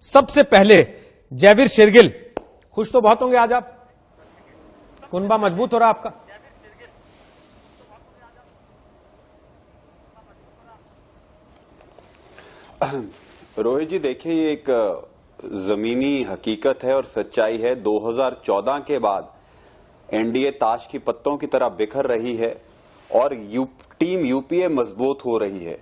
सबसे पहले जयवीर शेरगिल, खुश तो बहुत होंगे आज आप, कुनबा मजबूत हो रहा आपका। रोहित जी देखिए, ये एक जमीनी हकीकत है और सच्चाई है। 2014 के बाद एनडीए ताश की पत्तों की तरह बिखर रही है और टीम यूपीए मजबूत हो रही है।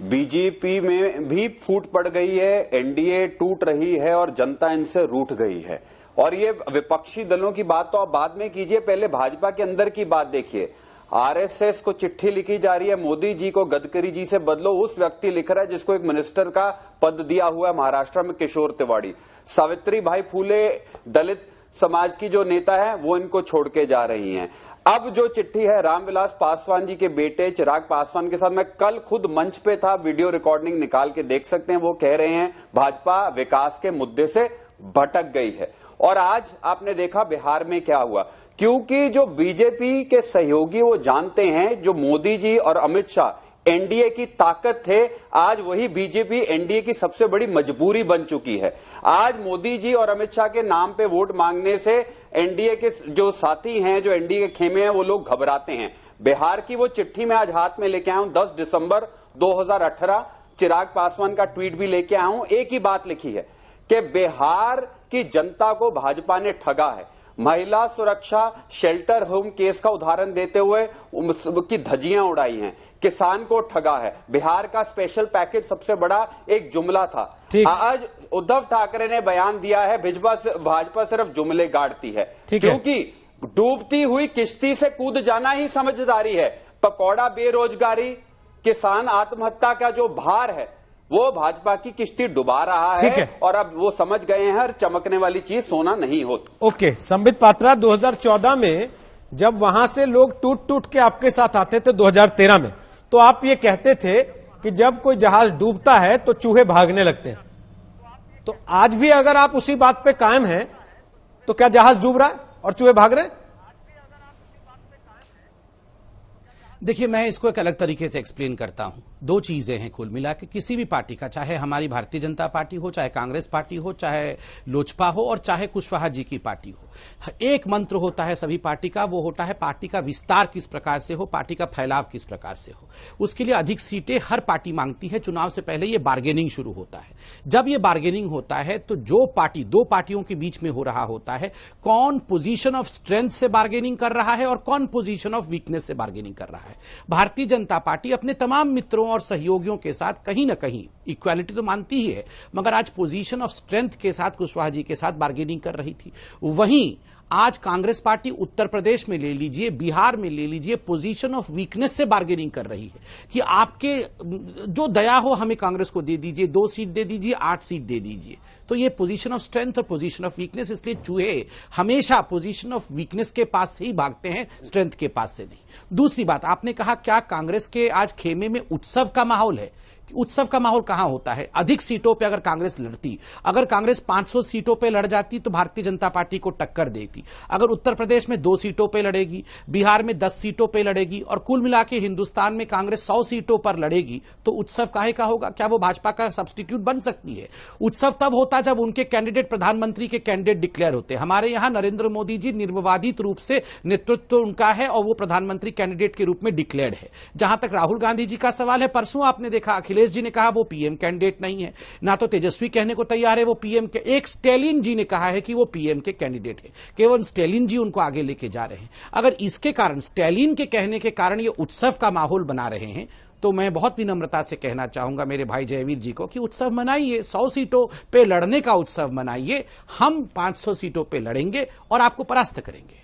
बीजेपी में भी फूट पड़ गई है, एनडीए टूट रही है और जनता इनसे रूठ गई है। और ये विपक्षी दलों की बात तो आप बाद में कीजिए, पहले भाजपा के अंदर की बात देखिए। आरएसएस को चिट्ठी लिखी जा रही है, मोदी जी को गडकरी जी से बदलो। उस व्यक्ति लिख रहा है जिसको एक मिनिस्टर का पद दिया हुआ है महाराष्ट्र में, किशोर तिवारी। सावित्री भाई फूले दलित समाज की जो नेता है वो इनको छोड़ के जा रही हैं। अब जो चिट्ठी है रामविलास पासवान जी के बेटे चिराग पासवान के साथ, मैं कल खुद मंच पे था, वीडियो रिकॉर्डिंग निकाल के देख सकते हैं। वो कह रहे हैं भाजपा विकास के मुद्दे से भटक गई है। और आज आपने देखा बिहार में क्या हुआ, क्योंकि जो बीजेपी के सहयोगी वो जानते हैं जो मोदी जी और अमित शाह एनडीए की ताकत थे, आज वही बीजेपी एनडीए की सबसे बड़ी मजबूरी बन चुकी है। आज मोदी जी और अमित शाह के नाम पे वोट मांगने से एनडीए के जो साथी हैं, जो एनडीए के खेमे हैं, वो लोग घबराते हैं। बिहार की वो चिट्ठी मैं आज हाथ में लेके आया हूं, 10 दिसंबर 2018, चिराग पासवान का ट्वीट भी लेके आया हूं। एक ही बात लिखी है कि बिहार की जनता को भाजपा ने ठगा है। महिला सुरक्षा शेल्टर होम केस का उदाहरण देते हुए की धज्जियां उड़ाई हैं, किसान को ठगा है। बिहार का स्पेशल पैकेज सबसे बड़ा एक जुमला था। आज उद्धव ठाकरे ने बयान दिया है भाजपा सिर्फ जुमले गाड़ती है, क्योंकि डूबती हुई किश्ती से कूद जाना ही समझदारी है। पकौड़ा बेरोजगारी, किसान आत्महत्या का जो भार है वो भाजपा की किश्ती डुबा रहा है। और अब वो समझ गए हैं हर चमकने वाली चीज सोना नहीं होती। ओके, संबित पात्रा, 2014 में जब वहां से लोग टूट टूट के आपके साथ आते थे 2013 में, तो आप ये कहते थे कि जब कोई जहाज डूबता है तो चूहे भागने लगते हैं। तो आज भी अगर आप उसी बात पे कायम हैं तो क्या जहाज डूब रहा है और चूहे भाग रहे हैं? देखिए, मैं इसको एक अलग तरीके से एक्सप्लेन करता हूं। दो चीजें हैं कुल मिला के किसी भी पार्टी का, चाहे हमारी भारतीय जनता पार्टी हो, चाहे कांग्रेस पार्टी हो, चाहे लोजपा हो और चाहे कुशवाहा जी की पार्टी हो। एक मंत्र होता है सभी पार्टी का, वो होता है पार्टी का विस्तार किस प्रकार से हो, पार्टी का फैलाव किस प्रकार से हो। उसके लिए अधिक सीटें हर पार्टी मांगती है। चुनाव से पहले ये बार्गेनिंग शुरू होता है। जब ये बार्गेनिंग होता है तो जो पार्टी, दो पार्टियों के बीच में हो रहा होता है, कौन पोजीशन ऑफ स्ट्रेंथ से बार्गेनिंग कर रहा है और कौन पोजीशन ऑफ वीकनेस से बार्गेनिंग कर रहा है। भारतीय जनता पार्टी अपने तमाम मित्रों और सहयोगियों के साथ कहीं ना कहीं इक्वालिटी तो मानती ही है, मगर आज पोजीशन ऑफ स्ट्रेंथ के साथ कुशवाहा जी के साथ बार्गेनिंग कर रही थी। वहीं आज कांग्रेस पार्टी उत्तर प्रदेश में ले लीजिए, बिहार में ले लीजिए, पोजीशन ऑफ वीकनेस से बार्गेनिंग कर रही है कि आपके जो दया हो हमें कांग्रेस को दे दीजिए, 2 सीट दे दीजिए, 8 सीट दे दीजिए। तो ये पोजीशन ऑफ स्ट्रेंथ और पोजीशन ऑफ वीकनेस, इसलिए चूहे हमेशा पोजीशन ऑफ वीकनेस के पास से ही भागते हैं, स्ट्रेंथ के पास से नहीं। दूसरी बात, आपने कहा क्या कांग्रेस के आज खेमे में उत्सव का माहौल है? उत्सव का माहौल कहां होता है? अधिक सीटों पे अगर कांग्रेस लड़ती, अगर कांग्रेस 500 सीटों पे लड़ जाती तो भारतीय जनता पार्टी को टक्कर देती। अगर उत्तर प्रदेश में 2 सीटों पे लड़ेगी, बिहार में 10 सीटों पे लड़ेगी और कुल मिला के हिंदुस्तान में कांग्रेस 100 सीटों पर लड़ेगी, तो उत्सव काहे का होगा? क्या वो भाजपा का सब्स्टिट्यूट बन सकती है? उत्सव तब होता जब उनके कैंडिडेट प्रधानमंत्री के कैंडिडेट डिक्लेयर होते। हमारे यहां नरेंद्र मोदी जी निर्विवादित रूप से नेतृत्व उनका है और वो प्रधानमंत्री कैंडिडेट के रूप में डिक्लेयर्ड है। जहां तक राहुल गांधी जी का सवाल है, परसों आपने देखा अखिलेश जी ने कहा वो पीएम कैंडिडेट नहीं है, ना तो तेजस्वी कहने को तैयार है वो पीएम के, एक स्टैलिन जी ने कहा है कि वो पीएम के कैंडिडेट है। केवल स्टैलिन जी उनको आगे लेके जा रहे हैं। अगर इसके कारण, स्टैलिन के कहने के कारण ये उत्सव का माहौल बना रहे हैं, तो मैं बहुत विनम्रता से कहना चाहूंगा मेरे भाई जयवीर जी को कि उत्सव मनाइए, 100 सीटों पे लड़ने का उत्सव मनाइए। हम 500 सीटों पे लड़ेंगे और आपको परास्त करेंगे।